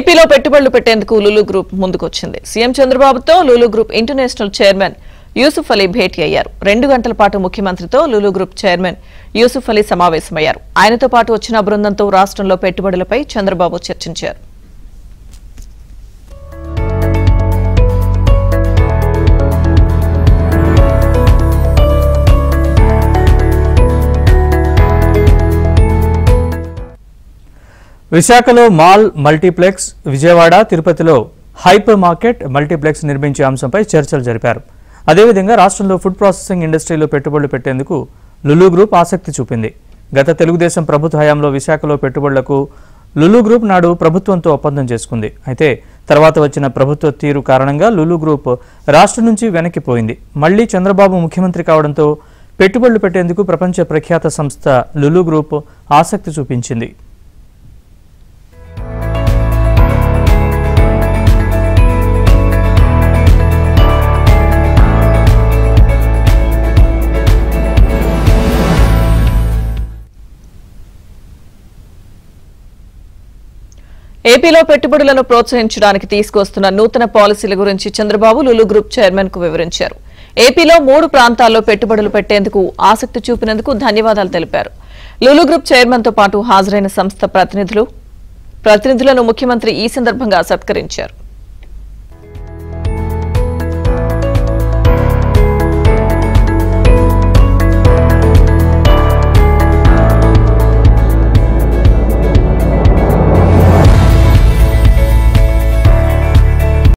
ఏపీలో పెట్టుబడులు పెట్టేందుకు లులు గ్రూప్ ముందుకొచ్చింది. సీఎం చంద్రబాబుతో Lulu group international chairman Yusuf Ali భేటీ అయ్యారు. 2 గంటల పాటు ముఖ్యమంత్రితో లులు గ్రూప్ చైర్మన్ యూసుఫ్ అలీ సమావేశమయ్యారు. ఆయనతో పాటు వచ్చిన బృందంతో రాష్ట్రంలో పెట్టుబడులపై చంద్రబాబు చర్చించారు. విశాఖలో మాల్ మల్టీప్లెక్స్, విజయవాడ, తిరుపతిలో హైపర్ మార్కెట్ మల్టీప్లెక్స్ నిర్మించే అంశంపై చర్చలు జరిపారు. అదేవిధంగా రాష్ట్రంలో ఫుడ్ ప్రాసెసింగ్ ఇండస్ట్రీలో పెట్టుబడులు పెట్టేందుకు లులు గ్రూప్ ఆసక్తి చూపింది. గత తెలుగుదేశం ప్రభుత్వ హయాంలో విశాఖలో పెట్టుబడులకు లులు గ్రూప్ నాడు ప్రభుత్వంతో ఒప్పందం చేసుకుంది. అయితే తర్వాత వచ్చిన ప్రభుత్వ తీరు కారణంగా లులు గ్రూప్ రాష్ట్రం నుంచి వెనక్కిపోయింది. మళ్లీ చంద్రబాబు ముఖ్యమంత్రి కావడంతో పెట్టుబడులు పెట్టేందుకు ప్రపంచ ప్రఖ్యాత సంస్థ లులు గ్రూప్ ఆసక్తి చూపించింది. ఏపీలో పెట్టుబడులను ప్రోత్సహించడానికి తీసుకొస్తున్న నూతన పాలసీల గురించి చంద్రబాబు లులు గ్రూప్ చైర్మన్ కు వివరించారు. ఏపీలో 3 ప్రాంతాల్లో పెట్టుబడులు పెట్టేందుకు ఆసక్తి చూపినందుకు ధన్యవాదాలు తెలిపారు. లులు గ్రూప్ చైర్మన్ తో పాటు హాజరైన సంస్థ ప్రతినిధులను ముఖ్యమంత్రి ఈ సందర్భంగా సత్కరించారు.